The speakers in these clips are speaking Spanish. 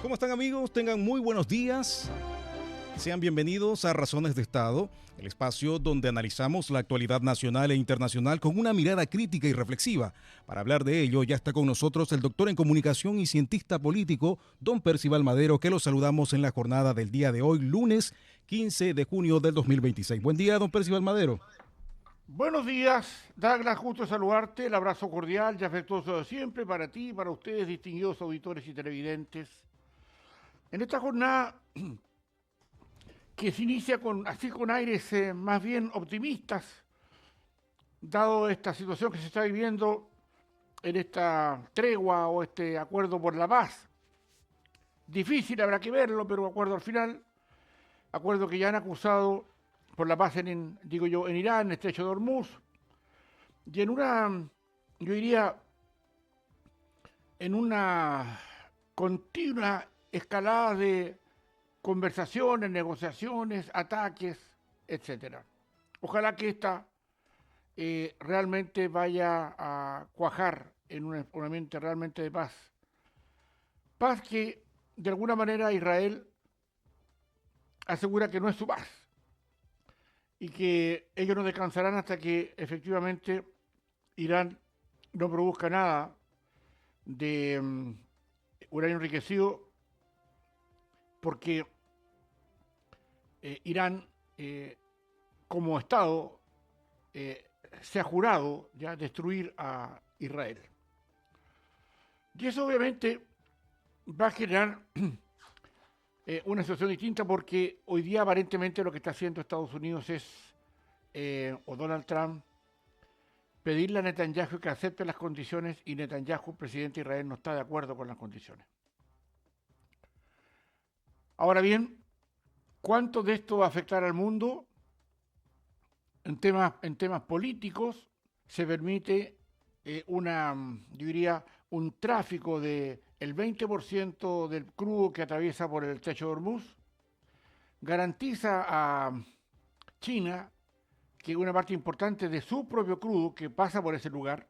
¿Cómo están, amigos? Tengan muy buenos días. Sean bienvenidos a Razones de Estado, el espacio donde analizamos la actualidad nacional e internacional con una mirada crítica y reflexiva. Para hablar de ello ya está con nosotros el doctor en comunicación y cientista político, don Percival Madero, que lo saludamos en la jornada del día de hoy, lunes 15 de junio del 2026. Buen día, don Percival Madero. Buenos días, Douglas, gusto saludarte, el abrazo cordial y afectuoso de siempre para ti y para ustedes, distinguidos auditores y televidentes. En esta jornada que se inicia así con aires más bien optimistas, dado esta situación que se está viviendo en esta tregua o este acuerdo por la paz. Difícil, habrá que verlo, pero acuerdo al final, acuerdo que ya han acusado por la paz digo yo, en Irán, en el estrecho de Hormuz, y yo diría, en una continua escalada de conversaciones, negociaciones, ataques, etcétera. Ojalá que esta realmente vaya a cuajar en un ambiente realmente de paz. Paz que, de alguna manera, Israel asegura que no es su paz y que ellos no descansarán hasta que efectivamente Irán no produzca nada de uranio enriquecido, porque Irán, como Estado, se ha jurado ya destruir a Israel. Y eso obviamente va a generar una situación distinta, porque hoy día aparentemente lo que está haciendo Estados Unidos es, o Donald Trump, pedirle a Netanyahu que acepte las condiciones, y Netanyahu, presidente de Israel, no está de acuerdo con las condiciones. Ahora bien, ¿cuánto de esto va a afectar al mundo? En temas políticos se permite yo diría, un tráfico del 20% del crudo que atraviesa por el estrecho de Hormuz, garantiza a China que una parte importante de su propio crudo que pasa por ese lugar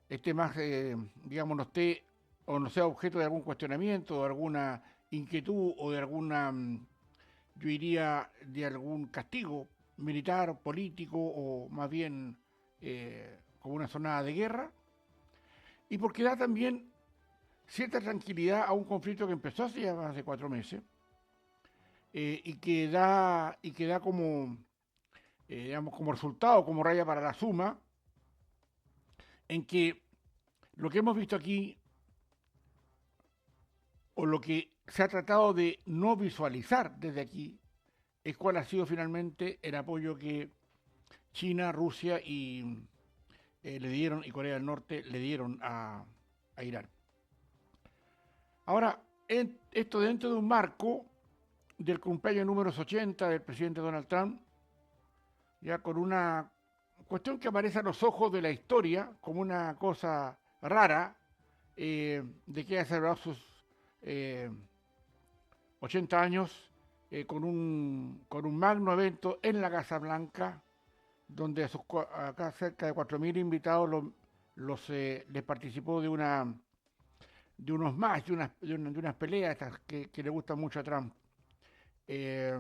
esté más, digamos, no esté o no sea objeto de algún cuestionamiento, de alguna inquietud o de alguna, yo diría, de algún castigo militar, político o más bien como una zona de guerra, y porque da también cierta tranquilidad a un conflicto que empezó hace ya más de 4 meses, y que da como, digamos, como resultado, como raya para la suma, en que lo que hemos visto aquí, o lo que se ha tratado de no visualizar desde aquí, es cuál ha sido finalmente el apoyo que China, Rusia le dieron, y Corea del Norte le dieron a Irán. Ahora, esto dentro de un marco del cumpleaños número 80 del presidente Donald Trump, ya con una cuestión que aparece a los ojos de la historia como una cosa rara, de que haya celebrado sus eh, 80 años con un magno evento en la Casa Blanca, donde acá cerca de 4.000 invitados les participó de unos más, de unas peleas estas que le gustan mucho a Trump. Eh,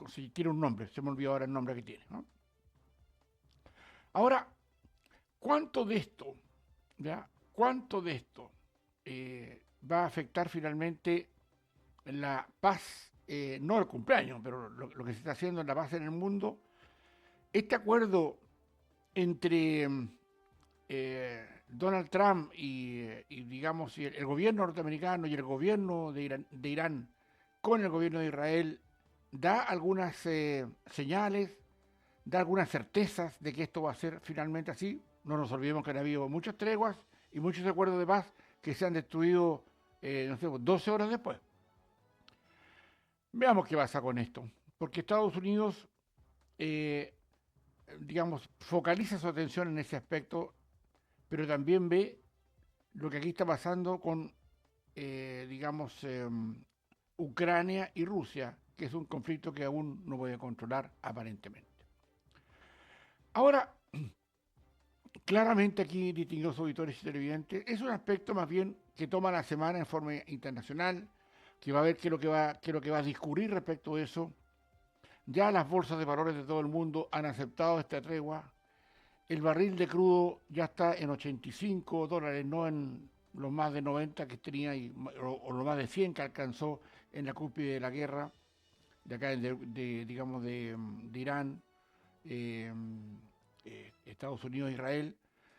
si tiene un nombre, se me olvidó ahora el nombre que tiene, ¿no? Ahora, ¿cuánto de esto, ya, cuánto de esto va a afectar finalmente la paz, no el cumpleaños, pero lo que se está haciendo en la paz en el mundo? Este acuerdo entre Donald Trump y digamos, el gobierno norteamericano y el gobierno de Irán con el gobierno de Israel da algunas señales, da algunas certezas de que esto va a ser finalmente así. No nos olvidemos que han habido muchas treguas y muchos acuerdos de paz que se han destruido, no sé, 12 horas después. Veamos qué pasa con esto, porque Estados Unidos, eh, digamos, focaliza su atención en ese aspecto, pero también ve lo que aquí está pasando con, digamos, Ucrania y Rusia, que es un conflicto que aún no puede controlar aparentemente. Ahora, claramente aquí, distinguidos auditores y televidentes, es un aspecto más bien que toma la semana en forma internacional, que va a ver qué es lo que va a discurrir respecto a eso. Ya las bolsas de valores de todo el mundo han aceptado esta tregua. El barril de crudo ya está en $85, no en los más de 90 que tenía o los más de 100 que alcanzó en la cúspide de la guerra de acá digamos de Irán, eh, Estados Unidos e Israel,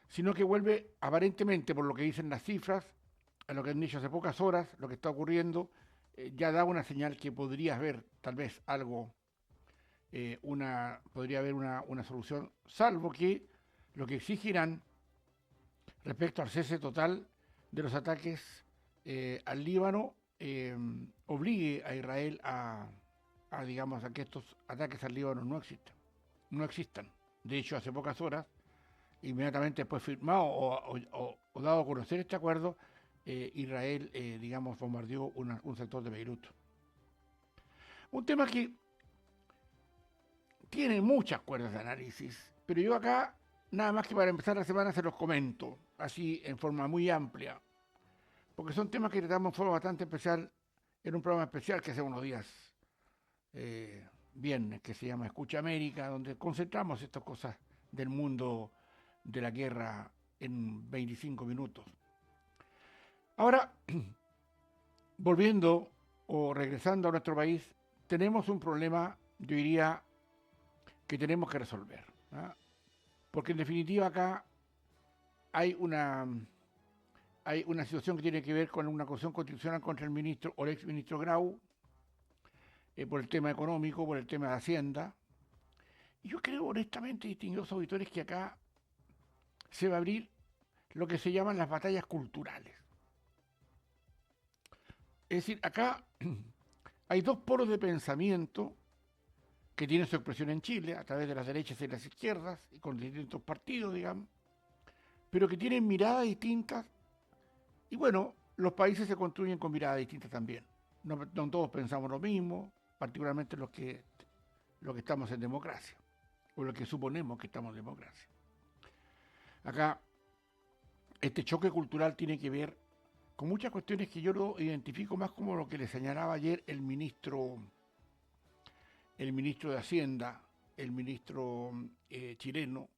sino que vuelve aparentemente, por lo que dicen las cifras, a lo que han dicho hace pocas horas, lo que está ocurriendo, ya da una señal que podría haber tal vez algo, podría haber una solución, salvo que lo que exigirán respecto al cese total de los ataques al Líbano obligue a Israel digamos, a que estos ataques al Líbano no existan. De hecho, hace pocas horas, inmediatamente después firmado o dado a conocer este acuerdo, Israel, digamos, bombardeó un sector de Beirut. Un tema que tiene muchas cuerdas de análisis, pero yo acá, nada más que para empezar la semana, se los comento, así en forma muy amplia, porque son temas que tratamos en forma bastante especial en un programa especial que hace unos días, viernes, que se llama Escucha América, donde concentramos estas cosas del mundo de la guerra en 25 minutos. Ahora, volviendo o regresando a nuestro país, tenemos un problema, yo diría, que tenemos que resolver, ¿no? Porque en definitiva acá hay una situación que tiene que ver con una acusación constitucional contra el ministro o el ex ministro Grau, por el tema económico, por el tema de Hacienda. Y yo creo honestamente, distinguidos auditores, que acá se va a abrir lo que se llaman las batallas culturales. Es decir, acá hay dos polos de pensamiento que tienen su expresión en Chile, a través de las derechas y las izquierdas, y con distintos partidos, digamos, pero que tienen miradas distintas. Y bueno, los países se construyen con miradas distintas también. No todos pensamos lo mismo, particularmente los que estamos en democracia, o los que suponemos que estamos en democracia. Acá, este choque cultural tiene que ver con muchas cuestiones que yo lo identifico más como lo que le señalaba ayer el ministro de Hacienda, el ministro chileno,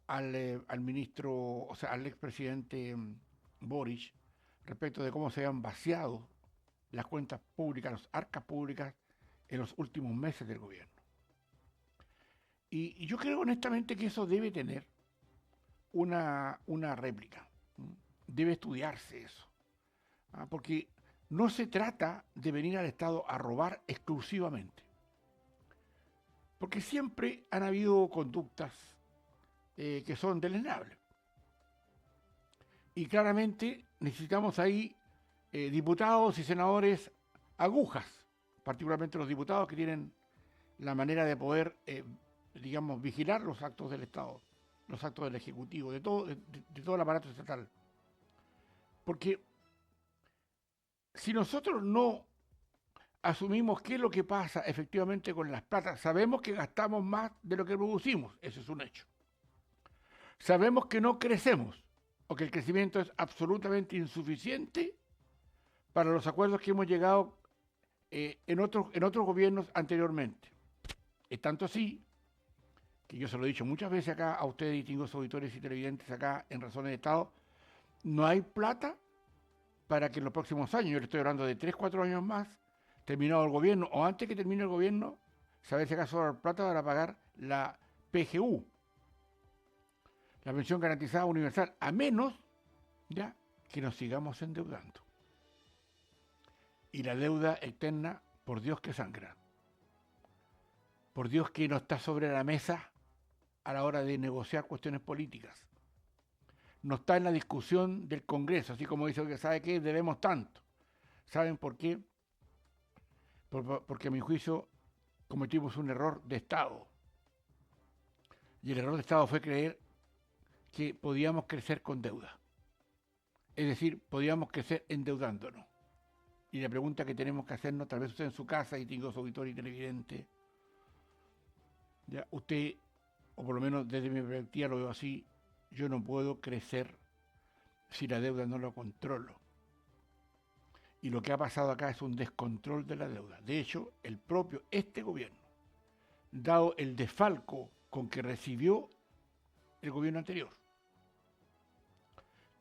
al ministro, o sea, al expresidente Boric, respecto de cómo se han vaciado las cuentas públicas, las arcas públicas en los últimos meses del gobierno. Y yo creo honestamente que eso debe tener una réplica. Debe estudiarse eso. Porque no se trata de venir al Estado a robar exclusivamente. Porque siempre han habido conductas que son deleznables. Y claramente necesitamos ahí diputados y senadores agujas, particularmente los diputados que tienen la manera de poder, digamos, vigilar los actos del Estado, los actos del Ejecutivo, de todo el aparato estatal. Porque si nosotros no asumimos qué es lo que pasa efectivamente con las platas, sabemos que gastamos más de lo que producimos, eso es un hecho. Sabemos que no crecemos, o que el crecimiento es absolutamente insuficiente para los acuerdos que hemos llegado en otros gobiernos anteriormente. Es tanto así que yo se lo he dicho muchas veces acá a ustedes, distinguidos auditores y televidentes acá en Razones de Estado, no hay plata para que en los próximos años, yo le estoy hablando de 3, 4 años más, terminado el gobierno, o antes que termine el gobierno, saber si acaso va a haber plata para pagar la PGU, la pensión garantizada universal, a menos ya que nos sigamos endeudando. Y la deuda eterna, por Dios que sangra. Por Dios que no está sobre la mesa a la hora de negociar cuestiones políticas. No está en la discusión del Congreso, así como dice que sabe que debemos tanto. ¿Saben por qué? Porque a mi juicio cometimos un error de Estado. Y el error de Estado fue creer que podíamos crecer con deuda. Es decir, podíamos crecer endeudándonos. Y la pregunta que tenemos que hacernos, tal vez usted en su casa, y tengo su auditor y televidente, ya usted, o por lo menos desde mi perspectiva lo veo así, yo no puedo crecer si la deuda no la controlo. Y lo que ha pasado acá es un descontrol de la deuda. De hecho, este gobierno, dado el desfalco con que recibió el gobierno anterior,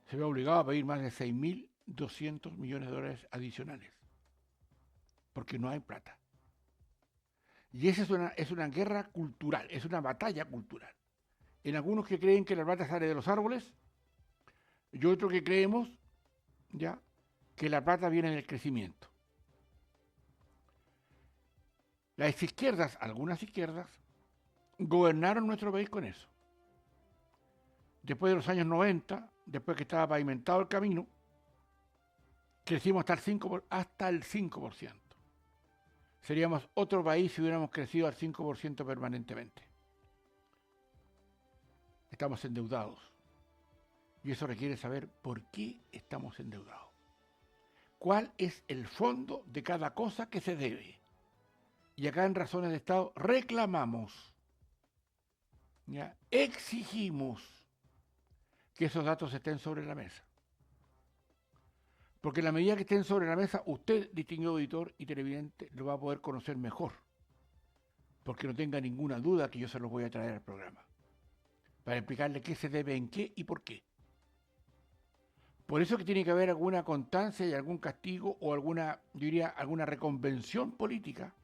se ve obligado a pedir más de 6.200 millones de dólares adicionales, porque no hay plata. Y esa es una guerra cultural, es una batalla cultural. En algunos que creen que la plata sale de los árboles, y otros que creemos ya que la plata viene del crecimiento. Las izquierdas, algunas izquierdas, gobernaron nuestro país con eso. Después de los años 90, después que estaba pavimentado el camino, crecimos hasta el 5%. Seríamos otro país si hubiéramos crecido al 5% permanentemente. Estamos endeudados. Y eso requiere saber por qué estamos endeudados. ¿Cuál es el fondo de cada cosa que se debe? Y acá en Razones de Estado reclamamos, ¿ya? Exigimos que esos datos estén sobre la mesa. Porque en la medida que estén sobre la mesa, usted, distinguido auditor y televidente, lo va a poder conocer mejor. Porque no tenga ninguna duda que yo se los voy a traer al programa. Para explicarle qué se debe en qué y por qué. Por eso que tiene que haber alguna constancia y algún castigo o alguna reconvención política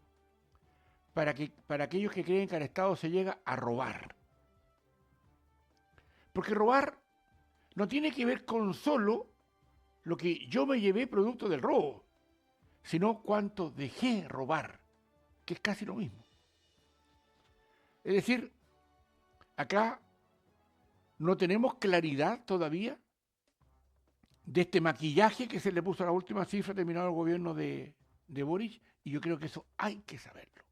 para aquellos que creen que al Estado se llega a robar. Porque robar no tiene que ver con solo lo que yo me llevé producto del robo, sino cuánto dejé robar, que es casi lo mismo. Es decir, acá no tenemos claridad todavía de este maquillaje que se le puso a la última cifra terminado el gobierno de Boric, y yo creo que eso hay que saberlo.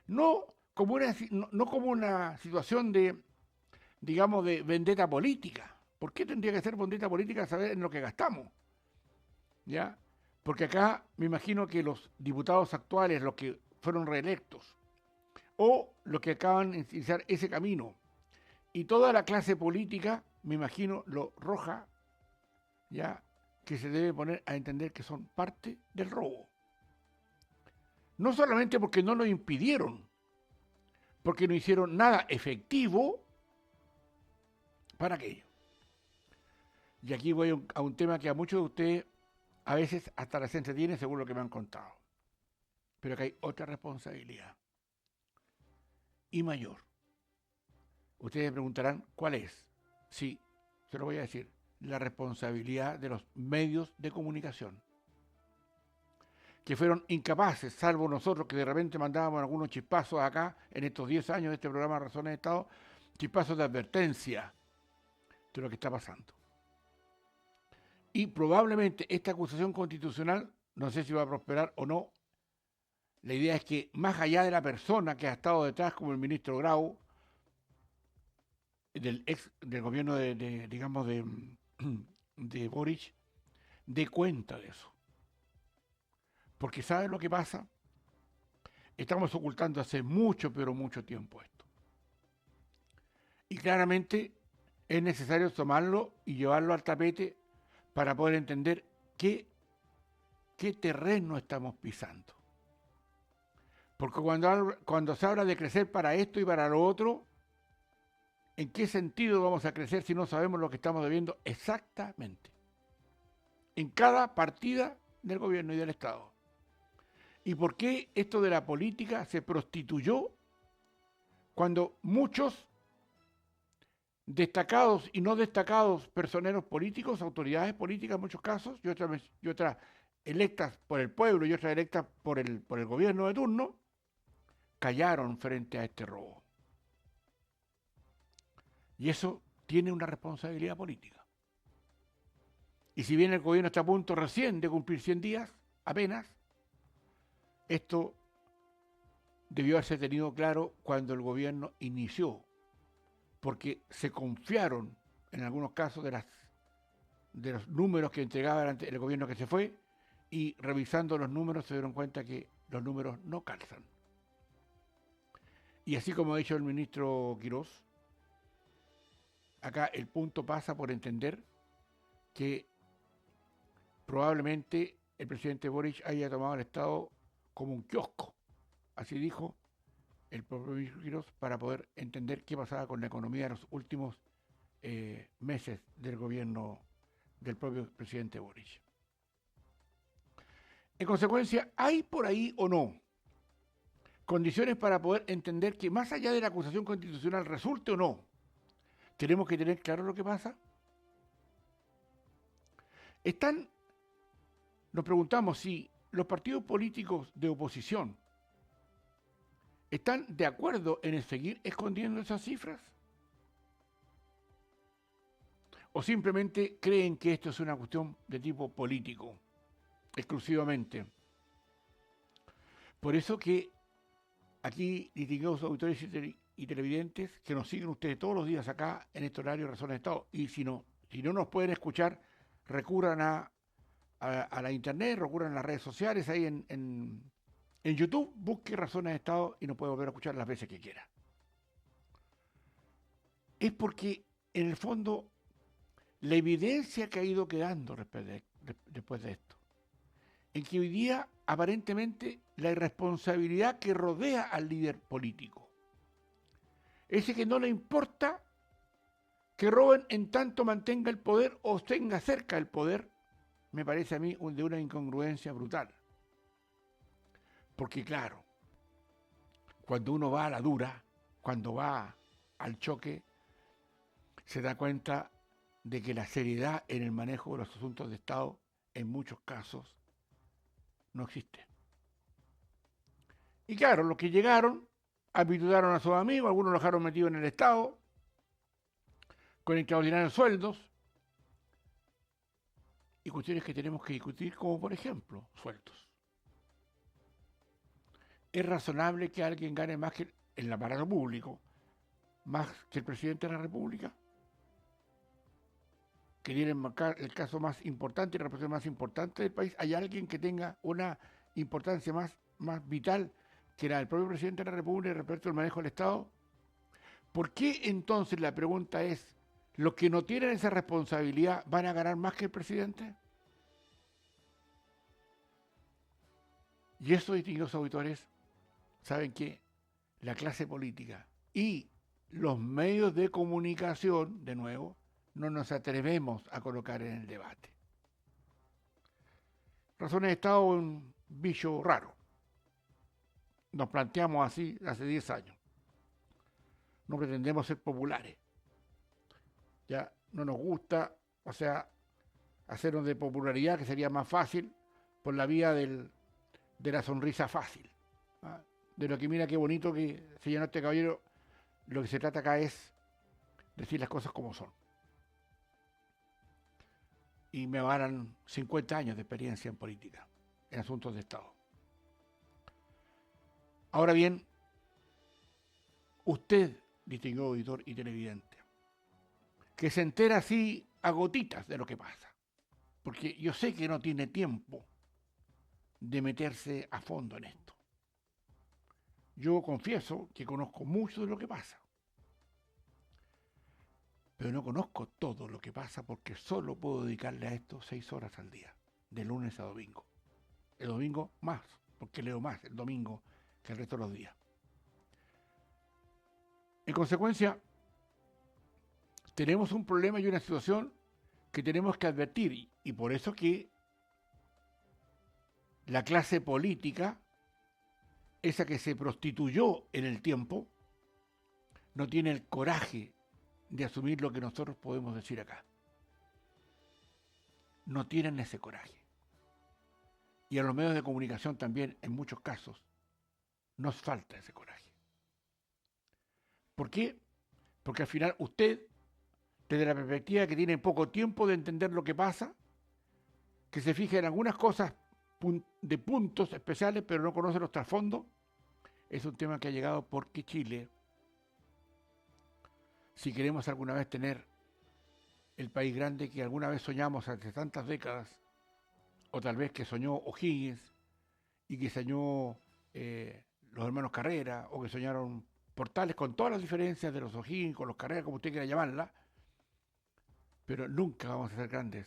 No como una situación de, digamos, de vendetta política. ¿Por qué tendría que ser vendetta política saber en lo que gastamos? ¿Ya? Porque acá me imagino que los diputados actuales, los que fueron reelectos, o los que acaban de iniciar ese camino, y toda la clase política, me imagino, lo roja, ya, que se debe poner a entender que son parte del robo. No solamente porque no lo impidieron, porque no hicieron nada efectivo para aquello. Y aquí voy a un tema que a muchos de ustedes a veces hasta les entretiene, según lo que me han contado. Pero que hay otra responsabilidad. Y mayor. Ustedes me preguntarán, ¿cuál es? Sí, se lo voy a decir. La responsabilidad de los medios de comunicación. Que fueron incapaces, salvo nosotros que de repente mandábamos algunos chispazos acá, en estos 10 años de este programa Razones de Estado, chispazos de advertencia de lo que está pasando. Y probablemente esta acusación constitucional, no sé si va a prosperar o no, la idea es que más allá de la persona que ha estado detrás, como el ministro Grau, del gobierno de Boric, dé cuenta de eso. Porque ¿saben lo que pasa? Estamos ocultando hace mucho, pero mucho tiempo esto. Y claramente es necesario tomarlo y llevarlo al tapete para poder entender qué terreno estamos pisando. Porque cuando se habla de crecer para esto y para lo otro, ¿en qué sentido vamos a crecer si no sabemos lo que estamos debiendo exactamente? En cada partida del gobierno y del Estado. ¿Y por qué esto de la política se prostituyó cuando muchos destacados y no destacados personeros políticos, autoridades políticas en muchos casos, y otras electas por el pueblo y otras electas por el gobierno de turno, callaron frente a este robo? Y eso tiene una responsabilidad política. Y si bien el gobierno está a punto recién de cumplir 100 días, apenas, esto debió haberse tenido claro cuando el gobierno inició, porque se confiaron en algunos casos de los números que entregaba el gobierno que se fue, y revisando los números se dieron cuenta que los números no calzan. Y así como ha dicho el ministro Quirós, acá el punto pasa por entender que probablemente el presidente Boric haya tomado el Estado como un kiosco, así dijo el propio Quirós, para poder entender qué pasaba con la economía en los últimos meses del gobierno del propio presidente Boric. En consecuencia, ¿hay por ahí o no condiciones para poder entender que más allá de la acusación constitucional resulte o no, tenemos que tener claro lo que pasa? Nos preguntamos si los partidos políticos de oposición están de acuerdo en seguir escondiendo esas cifras, o simplemente creen que esto es una cuestión de tipo político, exclusivamente. Por eso que aquí, distinguidos auditores y televidentes, que nos siguen ustedes todos los días acá en este horario de Razones de Estado, y si no nos pueden escuchar, recurran a la internet, recurran a las redes sociales, ahí en YouTube, busque Razones de Estado y nos puede volver a escuchar las veces que quiera. Es porque, en el fondo, la evidencia que ha ido quedando después de esto, en que hoy día, aparentemente, la irresponsabilidad que rodea al líder político, ese que no le importa que roben en tanto mantenga el poder o tenga cerca el poder, me parece a mí de una incongruencia brutal. Porque claro, cuando uno va a la dura, cuando va al choque, se da cuenta de que la seriedad en el manejo de los asuntos de Estado, en muchos casos, no existe. Y claro, los que llegaron, habituaron a sus amigos, algunos los dejaron metidos en el Estado, con extraordinarios sueldos, y cuestiones que tenemos que discutir, como por ejemplo, sueldos. ¿Es razonable que alguien gane más que en el aparato público, más que el presidente de la República? Que tiene el caso más importante y la representación más importante del país, ¿hay alguien que tenga una importancia más vital que la del propio presidente de la República respecto al manejo del Estado? ¿Por qué entonces, la pregunta es, los que no tienen esa responsabilidad van a ganar más que el presidente? Y eso, distinguidos auditores, saben que la clase política y los medios de comunicación, de nuevo, no nos atrevemos a colocar en el debate. Razones de Estado es un bicho raro. Nos planteamos así hace 10 años. No pretendemos ser populares. Ya no nos gusta, hacernos de popularidad, que sería más fácil, por la vía de la sonrisa fácil. De lo que mira qué bonito que se llenó este caballero, lo que se trata acá es decir las cosas como son. Y me avalan 50 años de experiencia en política, en asuntos de Estado. Ahora bien, usted, distinguido auditor y televidente, que se entera así a gotitas de lo que pasa, porque yo sé que no tiene tiempo de meterse a fondo en esto. Yo confieso que conozco mucho de lo que pasa, pero no conozco todo lo que pasa porque solo puedo dedicarle a esto 6 horas al día, de lunes a domingo. El domingo más, porque leo más el domingo que el resto de los días. En consecuencia, tenemos un problema y una situación que tenemos que advertir, y por eso que la clase política, esa que se prostituyó en el tiempo, no tiene el coraje de asumir lo que nosotros podemos decir acá. No tienen ese coraje. Y a los medios de comunicación también, en muchos casos, nos falta ese coraje. ¿Por qué? Porque al final usted, desde la perspectiva que tiene poco tiempo de entender lo que pasa, que se fija en algunas cosas de puntos especiales, pero no conoce los trasfondos, es un tema que ha llegado porque Chile, si queremos alguna vez tener el país grande que alguna vez soñamos hace tantas décadas, o tal vez que soñó O'Higgins y que soñó los hermanos Carrera, o que soñaron Portales, con todas las diferencias de los O'Higgins, con los Carrera, como usted quiera llamarla, pero nunca vamos a ser grandes.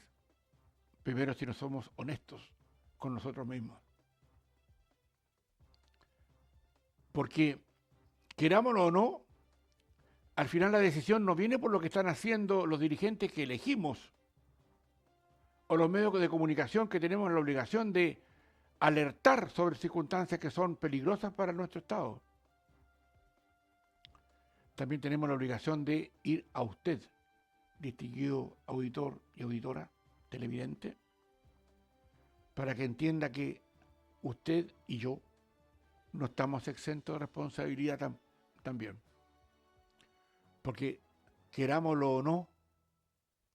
Primero si no somos honestos con nosotros mismos. Porque, querámoslo o no, al final la decisión no viene por lo que están haciendo los dirigentes que elegimos o los medios de comunicación que tenemos la obligación de alertar sobre circunstancias que son peligrosas para nuestro Estado. También tenemos la obligación de ir a usted, distinguido auditor y auditora, televidente, para que entienda que usted y yo no estamos exentos de responsabilidad también. Porque, querámoslo o no,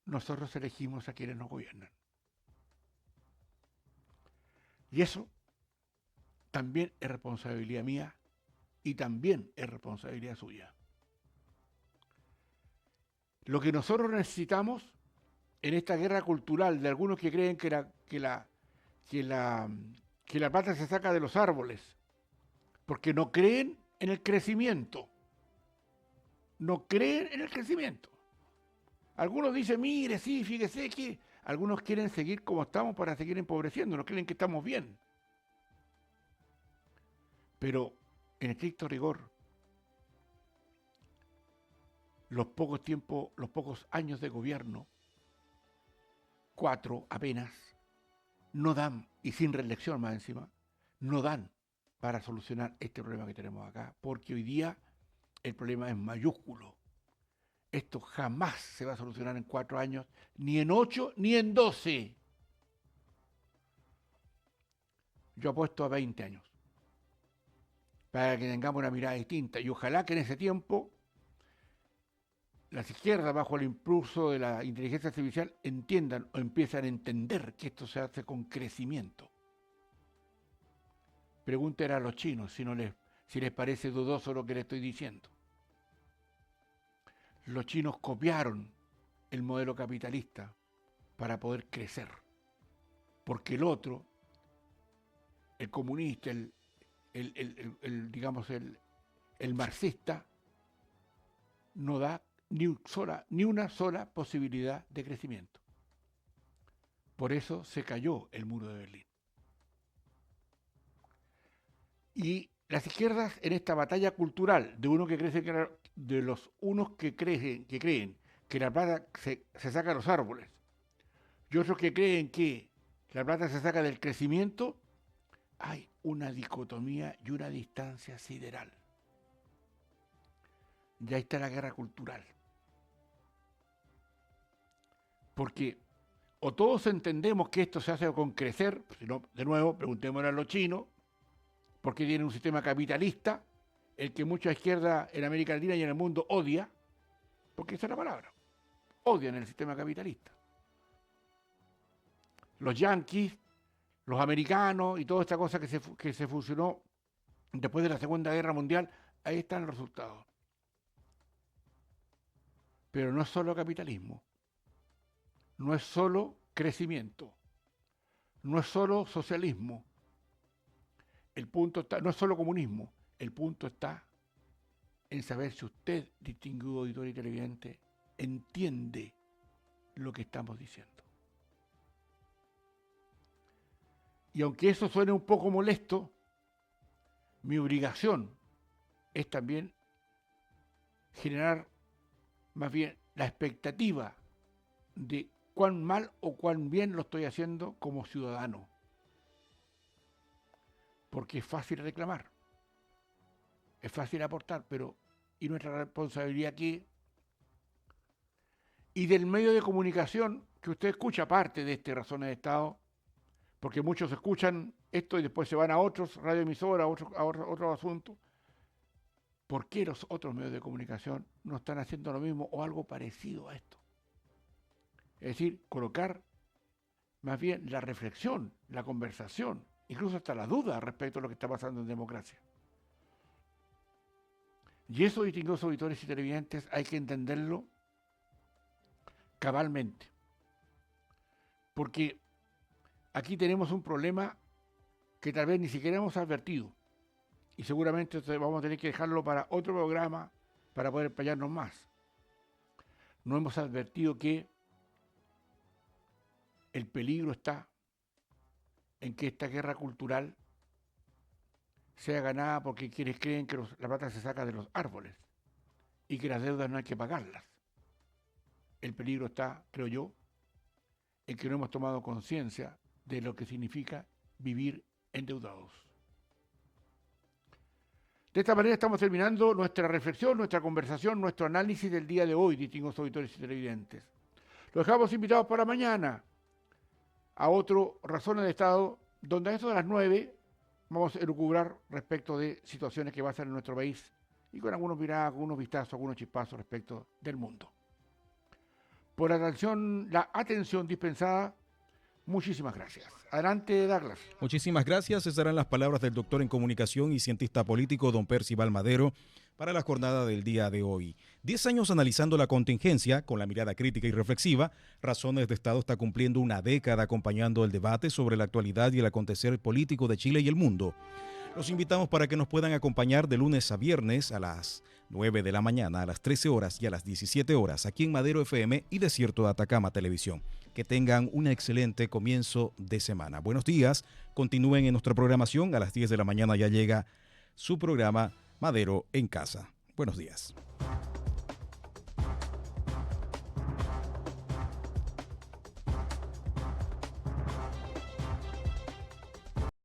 nosotros elegimos a quienes nos gobiernan. Y eso también es responsabilidad mía y también es responsabilidad suya. Lo que nosotros necesitamos en esta guerra cultural de algunos que creen que la plata se saca de los árboles, porque no creen en el crecimiento. No creen en el crecimiento. Algunos dicen, mire, sí, fíjese que algunos quieren seguir como estamos para seguir empobreciendo, no creen que estamos bien. Pero, en estricto rigor, los pocos años de gobierno, 4 apenas, no dan, y sin reelección más encima, no dan para solucionar este problema que tenemos acá, porque hoy día el problema es mayúsculo. Esto jamás se va a solucionar en 4 años, ni en 8, ni en 12. Yo apuesto a 20 años, para que tengamos una mirada distinta, y ojalá que en ese tiempo las izquierdas, bajo el impulso de la inteligencia artificial, entiendan o empiezan a entender que esto se hace con crecimiento. Pregúntenle a los chinos si les parece dudoso lo que les estoy diciendo. Los chinos copiaron el modelo capitalista para poder crecer, porque el otro, el comunista, el marxista, no da ni una sola posibilidad de crecimiento. Por eso se cayó el muro de Berlín. Y las izquierdas, en esta batalla cultural de los unos que creen que la plata se saca de los árboles y otros que creen que la plata se saca del crecimiento, hay una dicotomía y una distancia sideral. Y ahí está la guerra cultural. Porque o todos entendemos que esto se hace con crecer, si no, de nuevo, preguntémosle a los chinos, porque tienen un sistema capitalista, el que mucha izquierda en América Latina y en el mundo odia, porque esa es la palabra, odian el sistema capitalista. Los yanquis, los americanos y toda esta cosa que se fusionó después de la Segunda Guerra Mundial, ahí están los resultados. Pero no es solo capitalismo, no es solo crecimiento, no es solo socialismo, el punto está, no es solo comunismo, el punto está en saber si usted, distinguido auditor y televidente, entiende lo que estamos diciendo. Y aunque eso suene un poco molesto, mi obligación es también generar más bien la expectativa de cuán mal o cuán bien lo estoy haciendo como ciudadano. Porque es fácil reclamar, es fácil aportar, pero ¿y nuestra responsabilidad aquí? Y del medio de comunicación que usted escucha parte de este Razones de Estado, porque muchos escuchan esto y después se van a otros radioemisoras, a otros asuntos. ¿Por qué los otros medios de comunicación no están haciendo lo mismo o algo parecido a esto? Es decir, colocar más bien la reflexión, la conversación, incluso hasta la duda respecto a lo que está pasando en democracia. Y eso, distinguidos auditores y televidentes, hay que entenderlo cabalmente. Porque aquí tenemos un problema que tal vez ni siquiera hemos advertido. Y seguramente vamos a tener que dejarlo para otro programa para poder explayarnos más. No hemos advertido que El peligro está en que esta guerra cultural sea ganada porque quienes creen que la plata se saca de los árboles y que las deudas no hay que pagarlas. El peligro está, creo yo, en que no hemos tomado conciencia de lo que significa vivir endeudados. De esta manera estamos terminando nuestra reflexión, nuestra conversación, nuestro análisis del día de hoy, distinguidos auditores y televidentes. Los dejamos invitados para mañana a otro Razones de Estado, donde a eso de las 9 vamos a elucubrar respecto de situaciones que pasan en nuestro país y con algunos miradas, algunos vistazos, algunos chispazos respecto del mundo. Por la atención dispensada, muchísimas gracias. Adelante, Douglas. Muchísimas gracias. Esas serán las palabras del doctor en comunicación y cientista político don Percival Madero para la jornada del día de hoy. 10 años analizando la contingencia con la mirada crítica y reflexiva. Razones de Estado está cumpliendo una década acompañando el debate sobre la actualidad y el acontecer político de Chile y el mundo. Los invitamos para que nos puedan acompañar de lunes a viernes a las 9 de la mañana, a las 13 horas y a las 17 horas aquí en Madero FM y Desierto de Atacama Televisión. Que tengan un excelente comienzo de semana. Buenos días, continúen en nuestra programación. A las 10 de la mañana ya llega su programa Madero en Casa. Buenos días.